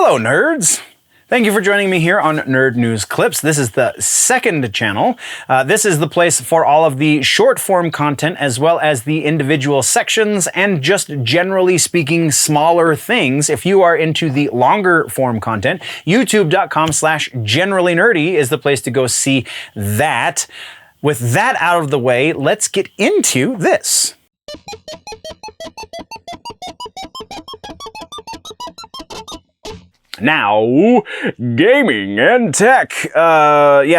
Hello, nerds! Thank you for joining me here on Nerd News Clips. This is the second channel. This is the place for all of the short-form content as well as the individual sections and just generally speaking smaller things. If you are into the longer form content, youtube.com/generallynerdy is the place to go see that. With that out of the way, let's get into this. Now, gaming and tech. Honestly,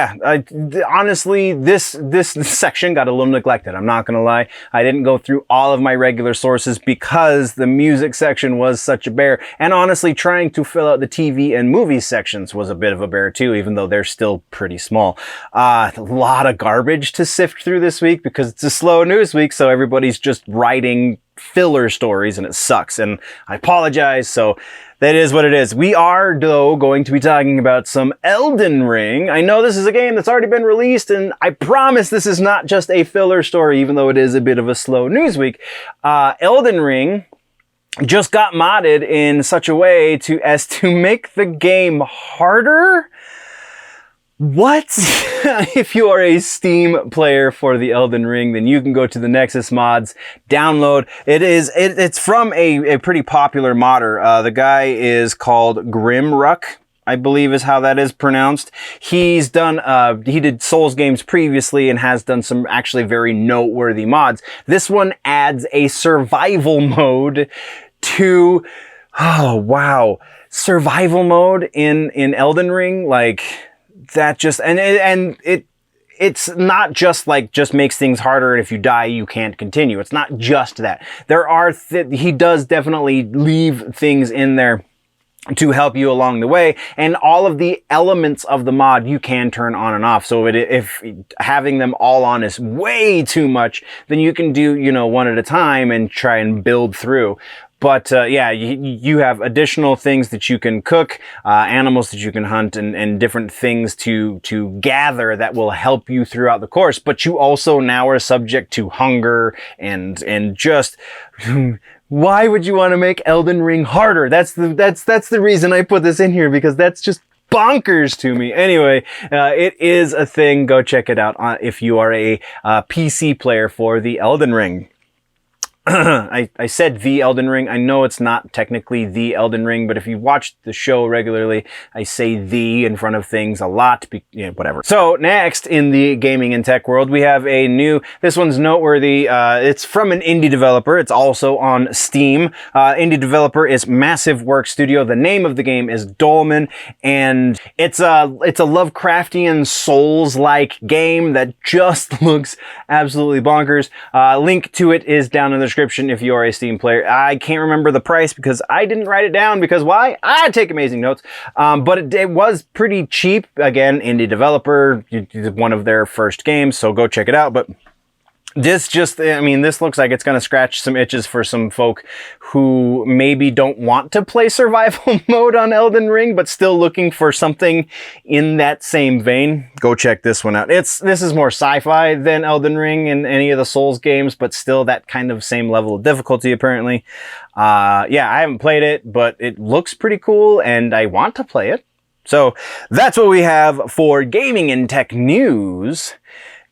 this section got a little neglected. I'm not gonna lie. I didn't go through all of my regular sources because the music section was such a bear. And honestly, trying to fill out the TV and movie sections was a bit of a bear too, even though they're still pretty small. A lot of garbage to sift through this week because it's a slow news week, so everybody's just writing filler stories and it sucks. And I apologize, so that is what it is. We are, though, going to be talking about some Elden Ring. I know this is a game that's already been released, and I promise this is not just a filler story, even though it is a bit of a slow news week. Elden Ring just got modded in such a way as to make the game harder. What? If you are a Steam player for the Elden Ring, then you can go to the Nexus mods, download. It's from a pretty popular modder. The guy is called Grimrukh, I believe is how that is pronounced. He's done, he did Souls games previously and has done some actually very noteworthy mods. This one adds a survival mode to, oh wow, survival mode in Elden Ring, like, that just, it's not just like, just makes things harder and if you die, you can't continue. It's not just that. There are, he does definitely leave things in there to help you along the way, and all of the elements of the mod you can turn on and off. So if having them all on is way too much, then you can do, one at a time and try and build through. But yeah, you have additional things that you can cook, animals that you can hunt, and different things to gather that will help you throughout the course. But you also now are subject to hunger and just why would you want to make Elden Ring harder? That's the reason I put this in here, because that's just bonkers to me. Anyway, it is a thing. Go check it out if you are a PC player for the Elden Ring. I said the Elden Ring. I know it's not technically the Elden Ring, but if you watch the show regularly, I say the in front of things a lot, whatever. So next in the gaming and tech world, we have this one's noteworthy. It's from an indie developer. It's also on Steam. Indie developer is Massive Work Studio. The name of the game is Dolmen, and it's a Lovecraftian Souls-like game that just looks absolutely bonkers. Link to it is down in the description if you are a Steam player. I can't remember the price because I didn't write it down, because why? I take amazing notes. But it was pretty cheap. Again, indie developer, one of their first games, so go check it out. But this looks like it's going to scratch some itches for some folk who maybe don't want to play survival mode on Elden Ring, but still looking for something in that same vein. Go check this one out. This is more sci-fi than Elden Ring and any of the Souls games, but still that kind of same level of difficulty, apparently. Yeah, I haven't played it, but it looks pretty cool, and I want to play it. So that's what we have for gaming and tech news.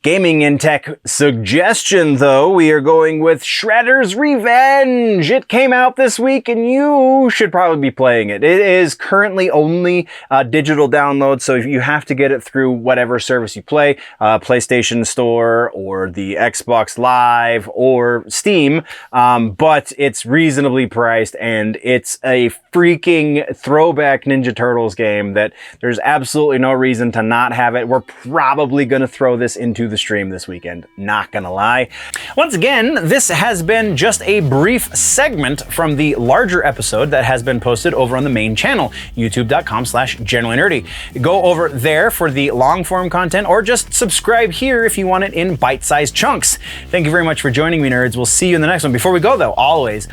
Gaming and tech suggestion, though, we are going with Shredder's Revenge. It came out this week and you should probably be playing it. It is currently only digital download, so you have to get it through whatever service you play, PlayStation Store or the Xbox Live or Steam, but it's reasonably priced and it's a freaking throwback Ninja Turtles game that there's absolutely no reason to not have it. We're probably going to throw this into the stream this weekend, not gonna lie. Once again, this has been just a brief segment from the larger episode that has been posted over on the main channel, youtube.com/generallynerdy. Go over there for the long form content, or just subscribe here if you want it in bite-sized chunks. Thank you very much for joining me, nerds. We'll see you in the next one. Before we go though, always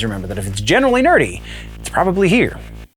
remember that if it's generally nerdy, it's probably here.